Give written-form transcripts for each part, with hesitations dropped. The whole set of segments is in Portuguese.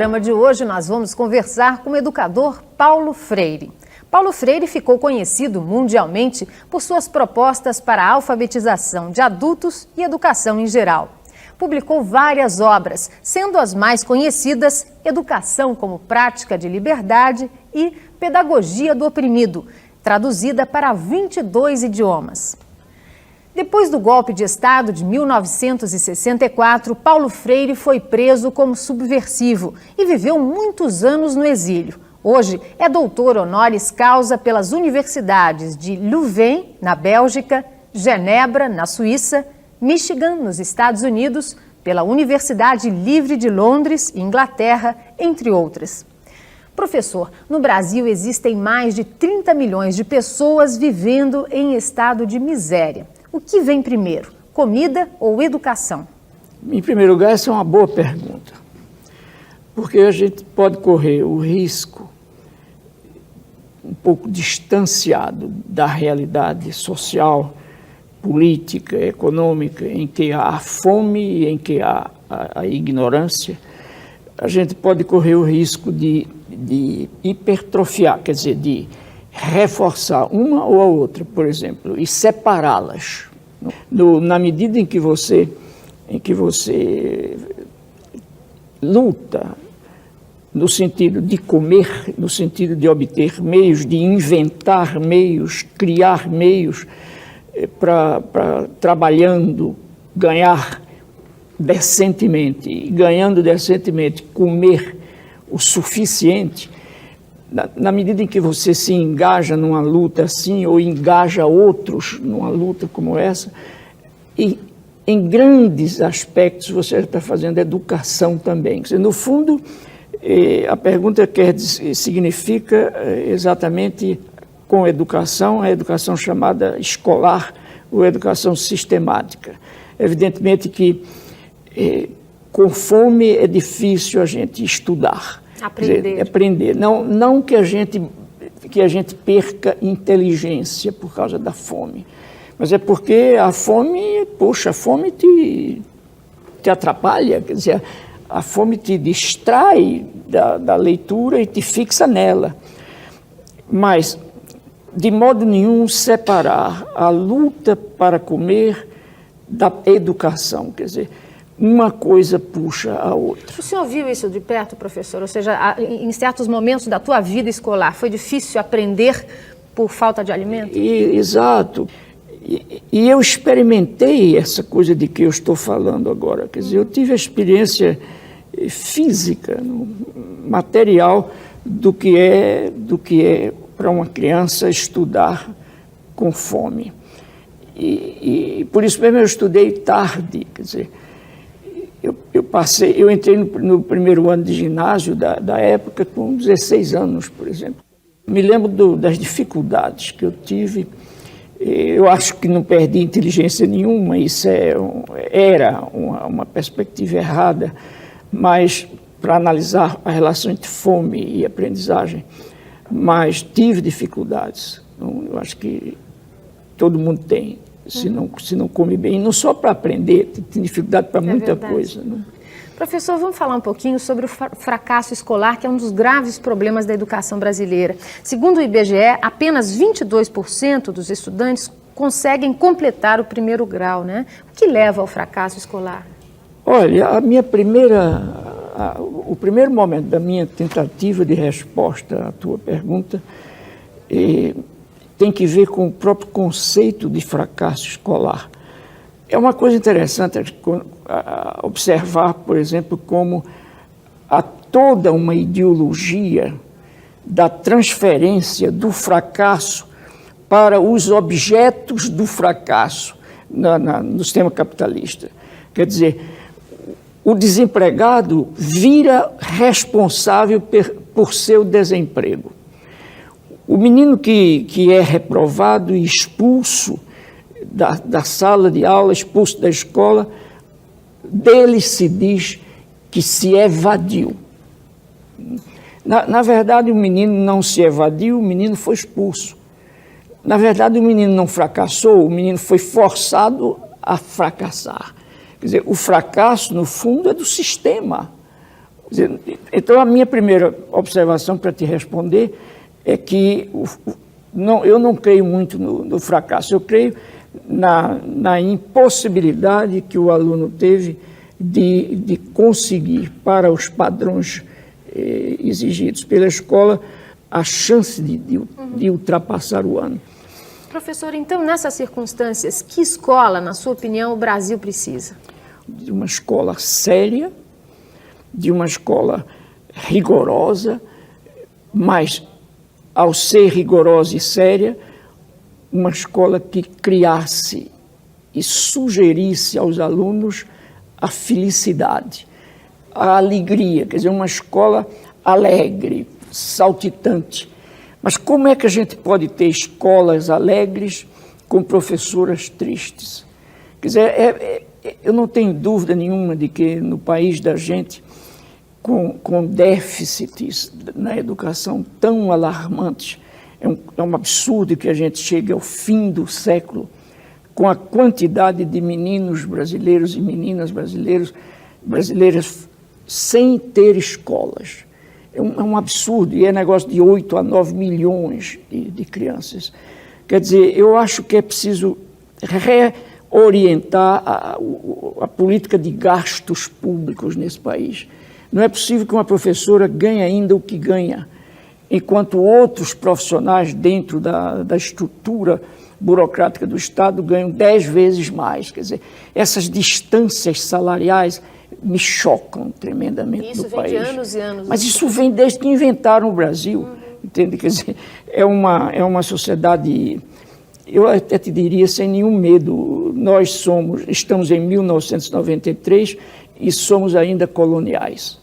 programa de hoje nós vamos conversar com o educador Paulo Freire. Paulo Freire ficou conhecido mundialmente por suas propostas para a alfabetização de adultos e educação em geral. Publicou várias obras, sendo as mais conhecidas Educação como Prática de Liberdade e Pedagogia do Oprimido, traduzida para 22 idiomas. Depois do golpe de Estado de 1964, Paulo Freire foi preso como subversivo e viveu muitos anos no exílio. Hoje é doutor honoris causa pelas universidades de Louvain, na Bélgica, Genebra, na Suíça, Michigan, nos Estados Unidos, pela Universidade Livre de Londres, Inglaterra, entre outras. Professor, no Brasil existem mais de 30 milhões de pessoas vivendo em estado de miséria. O que vem primeiro, comida ou educação? Em primeiro lugar, essa é uma boa pergunta, porque a gente pode correr o risco, um pouco distanciado da realidade social, política, econômica, em que há a fome e em que há a ignorância, a gente pode correr o risco de hipertrofiar, quer dizer, de reforçar uma ou a outra, por exemplo, e separá-las. Na medida em que você luta no sentido de comer, no sentido de obter meios, de inventar meios, criar meios para trabalhando, ganhar decentemente, e ganhando decentemente, comer o suficiente. Na medida em que você se engaja numa luta assim, ou engaja outros numa luta como essa, e em grandes aspectos você está fazendo educação também. No fundo, a pergunta significa exatamente com educação, a educação chamada escolar ou educação sistemática. Evidentemente que com fome é difícil a gente estudar. Aprender. Não que a gente perca inteligência por causa da fome, mas é porque a fome te atrapalha, quer dizer, a fome te distrai da leitura e te fixa nela. Mas, de modo nenhum, separar a luta para comer da educação, quer dizer, uma coisa puxa a outra. O senhor viu isso de perto, professor? Ou seja, em certos momentos da tua vida escolar, foi difícil aprender por falta de alimento? Exato. E eu experimentei essa coisa de que eu estou falando agora. Quer dizer, eu tive a experiência física, material, do que é para uma criança estudar com fome. E por isso mesmo eu estudei tarde, quer dizer, eu entrei no primeiro ano de ginásio da época com 16 anos, por exemplo. Me lembro das dificuldades que eu tive. Eu acho que não perdi inteligência nenhuma, isso era uma perspectiva errada, mas para analisar a relação entre fome e aprendizagem, mas tive dificuldades. Eu acho que todo mundo tem. Se não come bem, não só para aprender, tem dificuldade para muita coisa. Né? Professor, vamos falar um pouquinho sobre o fracasso escolar, que é um dos graves problemas da educação brasileira. Segundo o IBGE, apenas 22% dos estudantes conseguem completar o primeiro grau, né? O que leva ao fracasso escolar? Olha, o primeiro momento da minha tentativa de resposta à tua pergunta tem que ver com o próprio conceito de fracasso escolar. É uma coisa interessante observar, por exemplo, como há toda uma ideologia da transferência do fracasso para os objetos do fracasso no sistema capitalista. Quer dizer, o desempregado vira responsável por seu desemprego. O menino que é reprovado e expulso da sala de aula, expulso da escola, dele se diz que se evadiu. Na verdade, o menino não se evadiu, o menino foi expulso. Na verdade, o menino não fracassou, o menino foi forçado a fracassar. Quer dizer, o fracasso, no fundo, é do sistema. Então, a minha primeira observação para te responder é que eu não creio muito no fracasso, eu creio na impossibilidade que o aluno teve de conseguir, para os padrões exigidos pela escola, a chance de ultrapassar o ano. Professor, então, nessas circunstâncias, que escola, na sua opinião, o Brasil precisa? De uma escola séria, de uma escola rigorosa, mas, ao ser rigorosa e séria, uma escola que criasse e sugerisse aos alunos a felicidade, a alegria, quer dizer, uma escola alegre, saltitante. Mas como é que a gente pode ter escolas alegres com professoras tristes? Quer dizer, eu não tenho dúvida nenhuma de que no país da gente, com déficits na educação tão alarmantes, é um absurdo que a gente chegue ao fim do século com a quantidade de meninos brasileiros e meninas brasileiras sem ter escolas. É um absurdo, e é negócio de 8 a 9 milhões de crianças. Quer dizer, eu acho que é preciso reorientar a política de gastos públicos nesse país. Não é possível que uma professora ganhe ainda o que ganha, enquanto outros profissionais dentro da estrutura burocrática do Estado ganham 10 vezes mais. Quer dizer, essas distâncias salariais me chocam tremendamente no país. Isso vem de anos e anos. Mas isso vem desde que inventaram o Brasil, entende? Quer dizer, é uma sociedade, eu até te diria, sem nenhum medo. Nós estamos em 1993 e somos ainda coloniais.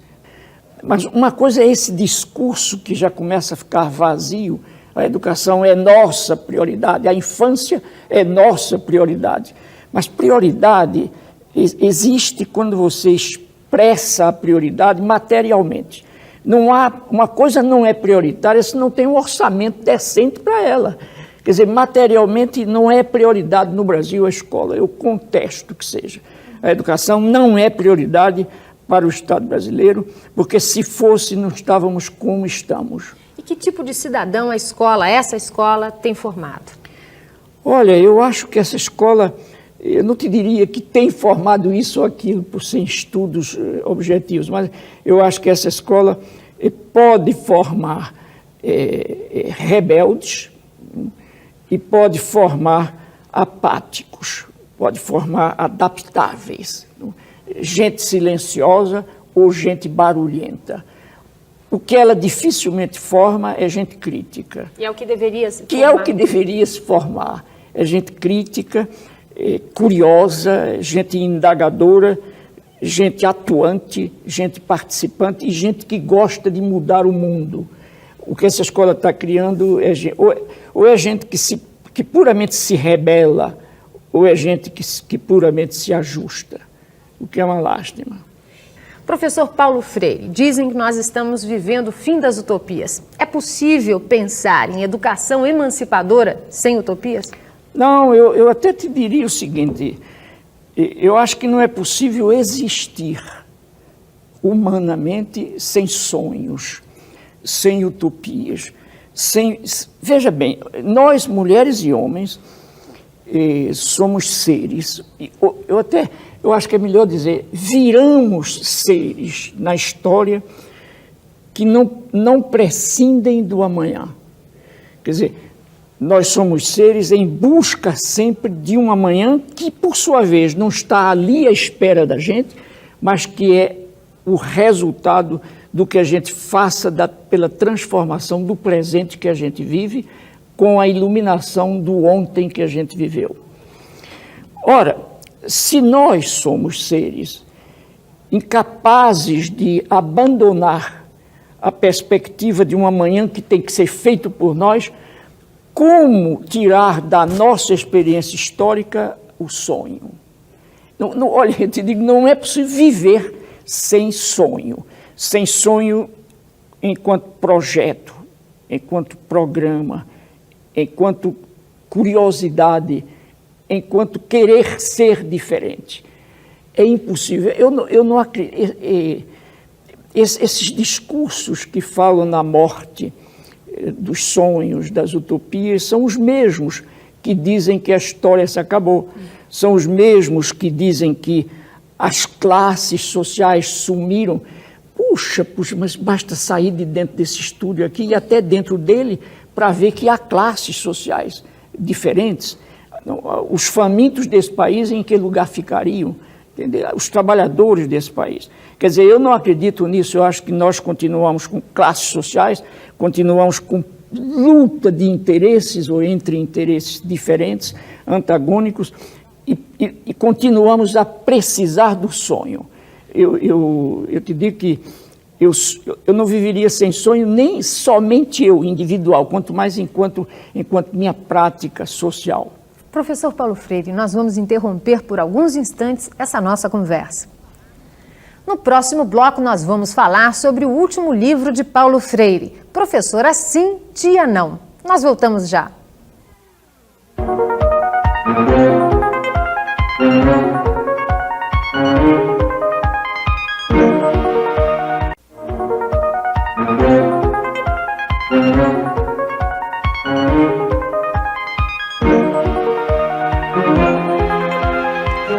Mas uma coisa é esse discurso que já começa a ficar vazio. A educação é nossa prioridade, a infância é nossa prioridade. Mas prioridade existe quando você expressa a prioridade materialmente. Uma coisa não é prioritária se não tem um orçamento decente para ela. Quer dizer, materialmente não é prioridade no Brasil a escola. Eu contesto que seja. A educação não é prioridade para o Estado brasileiro, porque se fosse, não estávamos como estamos. E que tipo de cidadão essa escola tem formado? Olha, eu acho que essa escola, eu não te diria que tem formado isso ou aquilo, por sem estudos objetivos, mas eu acho que essa escola pode formar rebeldes e pode formar apáticos, pode formar adaptáveis, gente silenciosa ou gente barulhenta. O que ela dificilmente forma é gente crítica. E é o que deveria se formar. Que é o que deveria se formar. É gente crítica, curiosa, gente indagadora, gente atuante, gente participante e gente que gosta de mudar o mundo. O que essa escola está criando ou é gente que puramente se rebela, ou é gente que puramente se ajusta, o que é uma lástima. Professor Paulo Freire, dizem que nós estamos vivendo o fim das utopias. É possível pensar em educação emancipadora sem utopias? Não, eu até te diria o seguinte, eu acho que não é possível existir humanamente sem sonhos, sem utopias, veja bem, nós mulheres e homens somos seres, eu acho que é melhor dizer, viramos seres na história que não prescindem do amanhã. Quer dizer, nós somos seres em busca sempre de um amanhã que, por sua vez, não está ali à espera da gente, mas que é o resultado do que a gente faça pela transformação do presente que a gente vive com a iluminação do ontem que a gente viveu. Ora, se nós somos seres incapazes de abandonar a perspectiva de um amanhã que tem que ser feito por nós, como tirar da nossa experiência histórica o sonho? Olha, eu te digo, não é possível viver sem sonho enquanto projeto, enquanto programa, enquanto curiosidade, enquanto querer ser diferente. É impossível. Eu não acredito. esses discursos que falam na morte, dos sonhos, das utopias, são os mesmos que dizem que a história se acabou. São os mesmos que dizem que as classes sociais sumiram. Puxa, mas basta sair de dentro desse estúdio aqui e até dentro dele para ver que há classes sociais diferentes. Os famintos desse país, em que lugar ficariam? Entendeu? Os trabalhadores desse país. Quer dizer, eu não acredito nisso. Eu acho que nós continuamos com classes sociais, continuamos com luta de interesses ou entre interesses diferentes, antagônicos, e continuamos a precisar do sonho. Eu te digo que eu não viveria sem sonho, nem somente eu, individual, quanto mais enquanto minha prática social. Professor Paulo Freire, nós vamos interromper por alguns instantes essa nossa conversa. No próximo bloco, nós vamos falar sobre o último livro de Paulo Freire, Professora Sim, Tia Não. Nós voltamos já.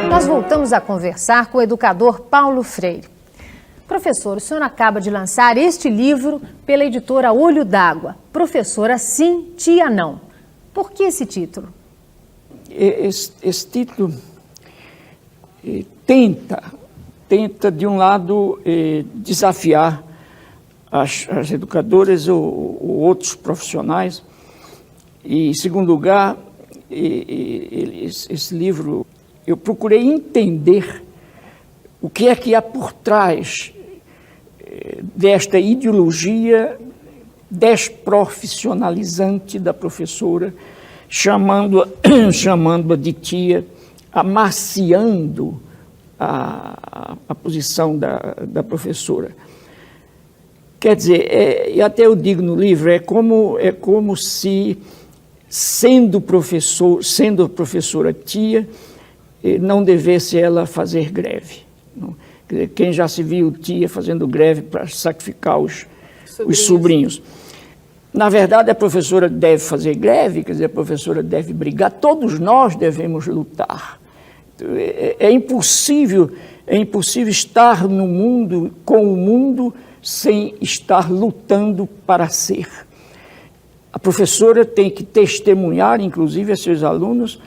Nós voltamos a conversar com o educador Paulo Freire. Professor, o senhor acaba de lançar este livro pela editora Olho d'Água, Professora Sim, Tia Não. Por que esse título? Esse título tenta, de um lado, desafiar as educadoras ou outros profissionais. E, em segundo lugar, esse livro, eu procurei entender o que é que há por trás desta ideologia desprofissionalizante da professora, chamando-a de tia, amaciando a posição da professora. Quer dizer, e até eu digo no livro, é como se, sendo a professora tia, não devesse ela fazer greve. Quem já se viu tia fazendo greve para sacrificar os sobrinhos. Na verdade, a professora deve fazer greve, quer dizer, a professora deve brigar, todos nós devemos lutar. É impossível estar no mundo, com o mundo, sem estar lutando para ser. A professora tem que testemunhar, inclusive, a seus alunos,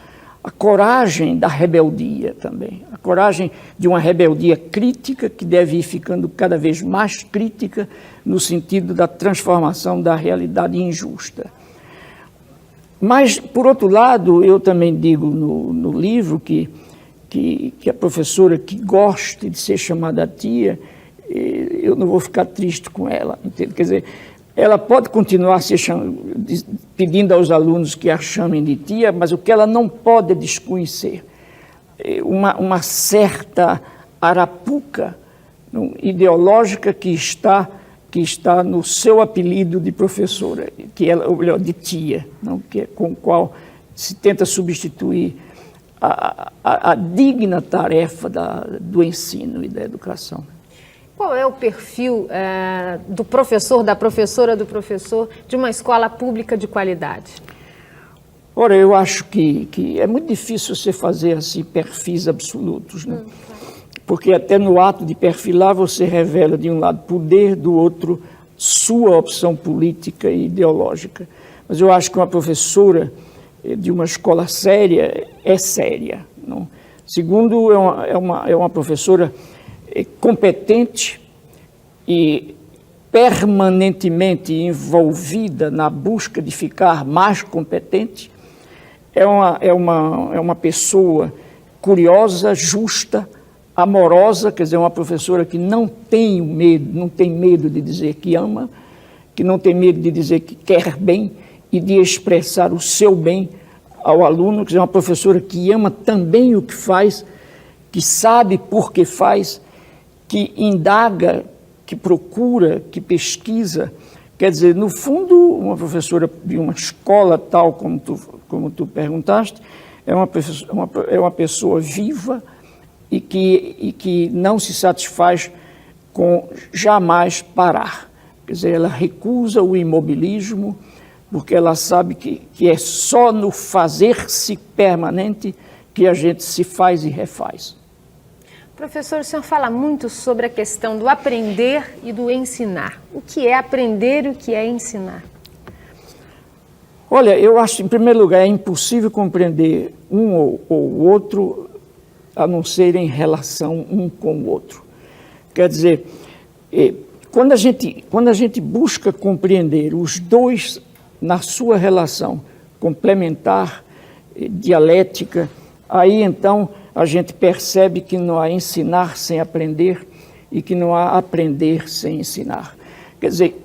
a coragem da rebeldia também, a coragem de uma rebeldia crítica que deve ir ficando cada vez mais crítica no sentido da transformação da realidade injusta. Mas, por outro lado, eu também digo no livro que a professora que goste de ser chamada tia, eu não vou ficar triste com ela, entende? Quer dizer, ela pode continuar pedindo aos alunos que a chamem de tia, mas o que ela não pode é desconhecer uma certa arapuca ideológica que está no seu apelido de professora, ou melhor, de tia, com o qual se tenta substituir a digna tarefa do ensino e da educação. Qual é o perfil do professor, da professora, do professor de uma escola pública de qualidade? Ora, eu acho que é muito difícil você fazer assim perfis absolutos, né? Porque até no ato de perfilar você revela de um lado poder, do outro sua opção política e ideológica. Mas eu acho que uma professora de uma escola séria é séria, não? Segundo, é uma professora competente e permanentemente envolvida na busca de ficar mais competente. É uma pessoa curiosa, justa, amorosa, quer dizer, uma professora que não tem medo de dizer que ama, que não tem medo de dizer que quer bem e de expressar o seu bem ao aluno, quer dizer, uma professora que ama também o que faz, que sabe por que faz, que indaga, que procura, que pesquisa. Quer dizer, no fundo, uma professora de uma escola tal como tu perguntaste, é uma pessoa viva e que não se satisfaz com jamais parar. Quer dizer, ela recusa o imobilismo, porque ela sabe que é só no fazer-se permanente que a gente se faz e refaz. Professor, o senhor fala muito sobre a questão do aprender e do ensinar. O que é aprender e o que é ensinar? Olha, eu acho, em primeiro lugar, é impossível compreender um ou o outro a não ser em relação um com o outro. Quer dizer, quando a gente busca compreender os dois na sua relação complementar, dialética, aí então a gente percebe que não há ensinar sem aprender e que não há aprender sem ensinar. Quer dizer,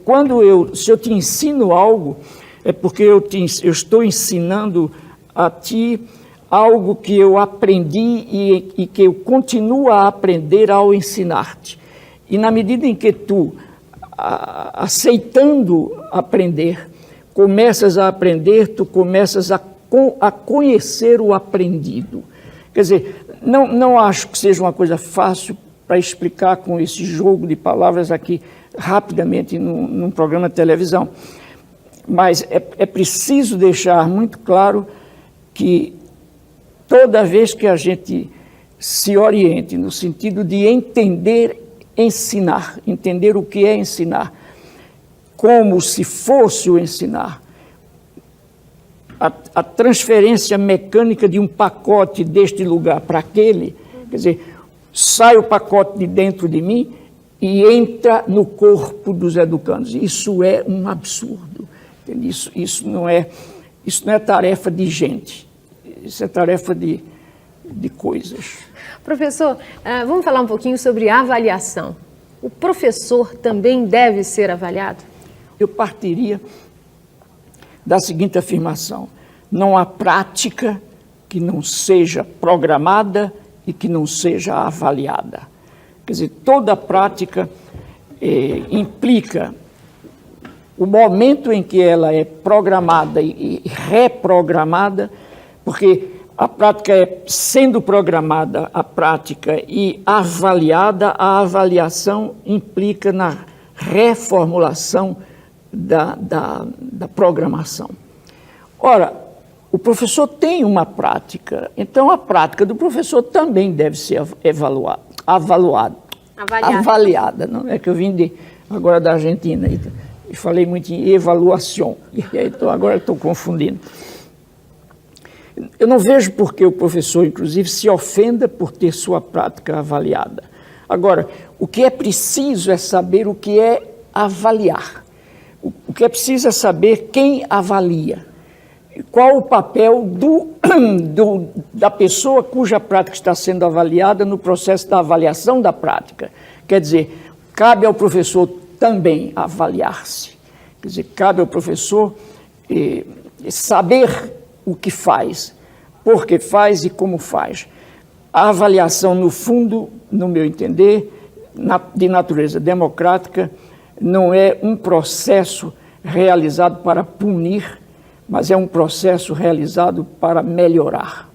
se eu te ensino algo, é porque eu estou ensinando a ti algo que eu aprendi e que eu continuo a aprender ao ensinar-te. E na medida em que tu, aceitando aprender, começas a aprender, tu começas a conhecer o aprendido. Quer dizer, não acho que seja uma coisa fácil para explicar com esse jogo de palavras aqui rapidamente num programa de televisão. Mas é preciso deixar muito claro que toda vez que a gente se oriente no sentido de entender o que é ensinar, como se fosse o ensinar, a transferência mecânica de um pacote deste lugar para aquele, quer dizer, sai o pacote de dentro de mim e entra no corpo dos educandos. Isso é um absurdo. Isso não é tarefa de gente, isso é tarefa de coisas. Professor, vamos falar um pouquinho sobre avaliação. O professor também deve ser avaliado? Eu partiria da seguinte afirmação: não há prática que não seja programada e que não seja avaliada. Quer dizer, toda prática implica o momento em que ela é programada e reprogramada, porque a prática é sendo programada, a prática e avaliada, a avaliação implica na reformulação da programação. Ora, o professor tem uma prática, então a prática do professor também deve ser avaliada. Não é que eu vim agora da Argentina e falei muito em evaluação, e aí agora estou confundindo. Eu não vejo por que o professor, inclusive, se ofenda por ter sua prática avaliada. Agora, o que é preciso é saber o que é avaliar. O que é preciso é saber quem avalia. Qual o papel da pessoa cuja prática está sendo avaliada no processo da avaliação da prática. Quer dizer, cabe ao professor também avaliar-se. Quer dizer, cabe ao professor saber o que faz, por que faz e como faz. A avaliação, no fundo, no meu entender, de natureza democrática, não é um processo realizado para punir, mas é um processo realizado para melhorar.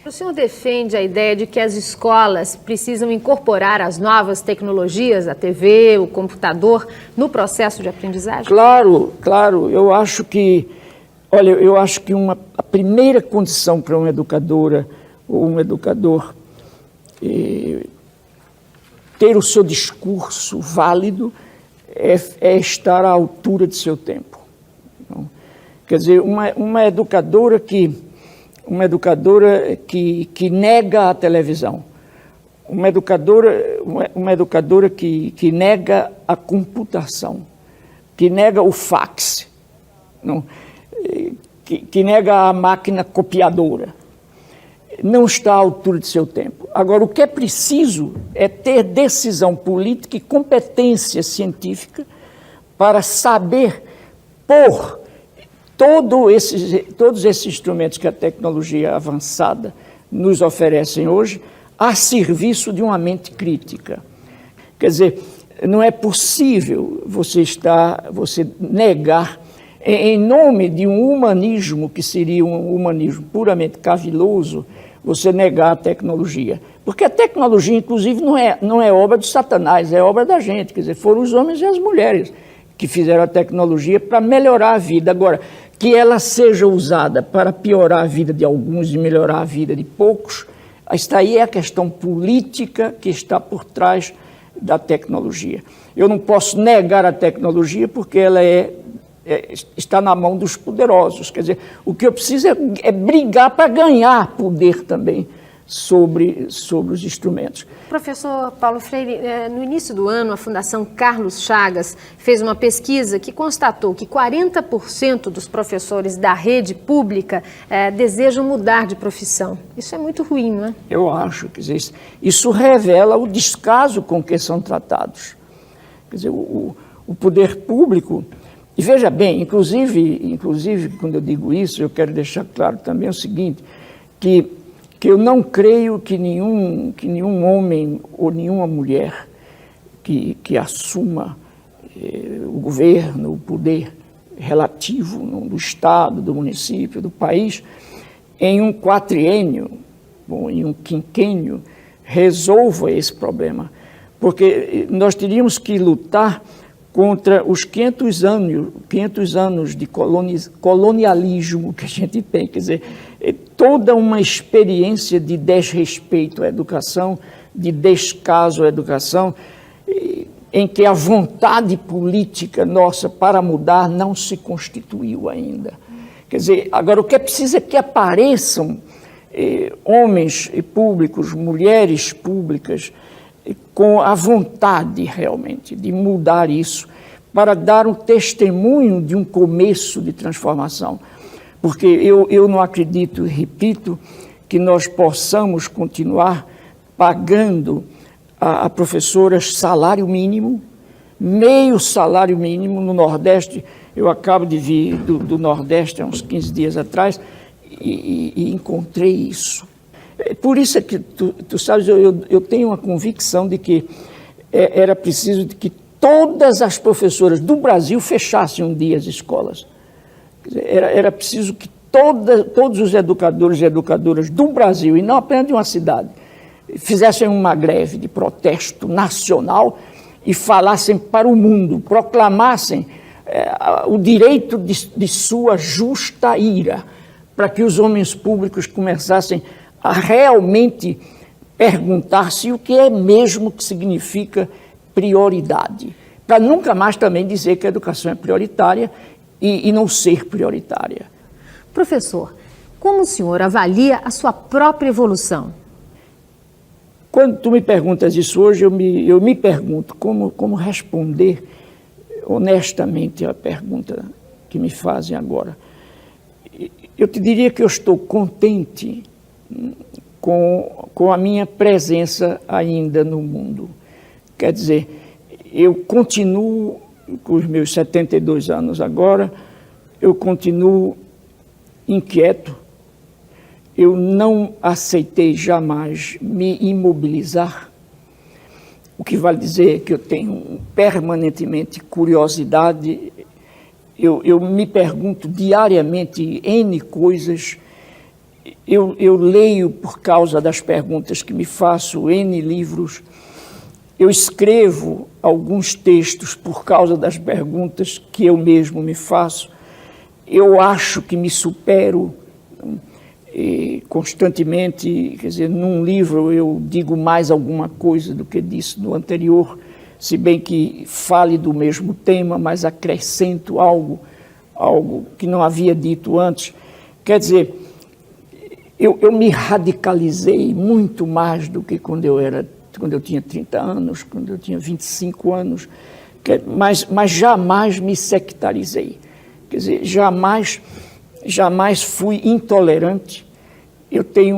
O senhor defende a ideia de que as escolas precisam incorporar as novas tecnologias, a TV, o computador, no processo de aprendizagem? Claro. Eu acho que a primeira condição para uma educadora ou um educador ter o seu discurso válido é estar à altura de seu tempo. Então, quer dizer, uma educadora que nega a televisão, uma educadora que nega a computação, que nega o fax, não, que nega a máquina copiadora, não está à altura de seu tempo. Agora, o que é preciso é ter decisão política e competência científica para saber pôr todos esses instrumentos que a tecnologia avançada nos oferecem hoje a serviço de uma mente crítica. Quer dizer, não é possível você negar, em nome de um humanismo que seria um humanismo puramente caviloso, você negar a tecnologia. Porque a tecnologia, inclusive, não é obra de Satanás, é obra da gente. Quer dizer, foram os homens e as mulheres que fizeram a tecnologia para melhorar a vida. Agora, que ela seja usada para piorar a vida de alguns e melhorar a vida de poucos, esta aí é a questão política que está por trás da tecnologia. Eu não posso negar a tecnologia porque ela está na mão dos poderosos. Quer dizer, o que eu preciso é brigar para ganhar poder também sobre os instrumentos. Professor Paulo Freire, no início do ano, a Fundação Carlos Chagas fez uma pesquisa que constatou que 40% dos professores da rede pública desejam mudar de profissão. Isso é muito ruim, não é? Eu acho, quer dizer, isso revela o descaso com que são tratados. Quer dizer, o poder público, e veja bem, inclusive quando eu digo isso, eu quero deixar claro também o seguinte, que eu não creio que nenhum homem ou nenhuma mulher que assuma o governo, o poder relativo do Estado, do município, do país, em um quatriênio, em um quinquênio, resolva esse problema. Porque nós teríamos que lutar contra os 500 anos de colonialismo que a gente tem, quer dizer, toda uma experiência de desrespeito à educação, de descaso à educação, em que a vontade política nossa para mudar não se constituiu ainda. Quer dizer, agora o que é preciso é que apareçam homens públicos, mulheres públicas, com a vontade realmente de mudar isso, para dar um testemunho de um começo de transformação. Porque eu não acredito, repito, que nós possamos continuar pagando a professoras salário mínimo, meio salário mínimo no Nordeste. Eu acabo de vir do Nordeste há uns 15 dias atrás e encontrei isso. Por isso é que, tu sabes, eu tenho uma convicção de que era preciso de que todas as professoras do Brasil fechassem um dia as escolas. Quer dizer, era preciso que todos os educadores e educadoras do Brasil, e não apenas de uma cidade, fizessem uma greve de protesto nacional e falassem para o mundo, proclamassem o direito de sua justa ira, para que os homens públicos começassem a realmente perguntar-se o que é mesmo que significa prioridade, para nunca mais também dizer que a educação é prioritária e não ser prioritária. Professor, como o senhor avalia a sua própria evolução? Quando tu me perguntas isso hoje, eu me pergunto como responder honestamente a pergunta que me fazem agora. Eu te diria que eu estou contente com a minha presença ainda no mundo. Quer dizer, eu continuo, com os meus 72 anos agora, eu continuo inquieto. Eu não aceitei jamais me imobilizar, o que vale dizer que eu tenho permanentemente curiosidade. Eu me pergunto diariamente N coisas. Eu leio por causa das perguntas que me faço, N livros. Eu escrevo alguns textos por causa das perguntas que eu mesmo me faço. Eu acho que me supero constantemente. Quer dizer, num livro eu digo mais alguma coisa do que disse no anterior, se bem que fale do mesmo tema, mas acrescento algo que não havia dito antes. Quer dizer, eu me radicalizei muito mais do que quando eu tinha 30 anos, quando eu tinha 25 anos, mas jamais me sectarizei. Quer dizer, jamais fui intolerante. Eu tenho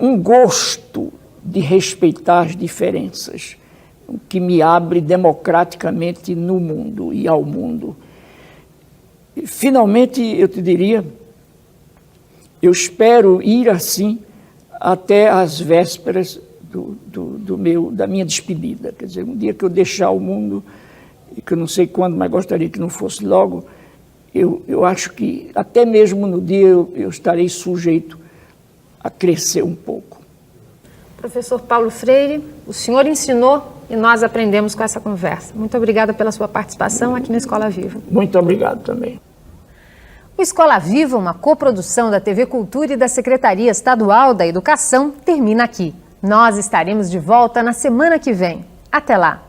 um gosto de respeitar as diferenças, que me abre democraticamente no mundo e ao mundo. E, finalmente, eu te diria, eu espero ir assim até as vésperas da minha despedida. Quer dizer, um dia que eu deixar o mundo, e que eu não sei quando, mas gostaria que não fosse logo, eu acho que até mesmo no dia eu estarei sujeito a crescer um pouco. Professor Paulo Freire, o senhor ensinou e nós aprendemos com essa conversa. Muito obrigada pela sua participação aqui no Escola Viva. Muito obrigado também. O Escola Viva, uma coprodução da TV Cultura e da Secretaria Estadual da Educação, termina aqui. Nós estaremos de volta na semana que vem. Até lá!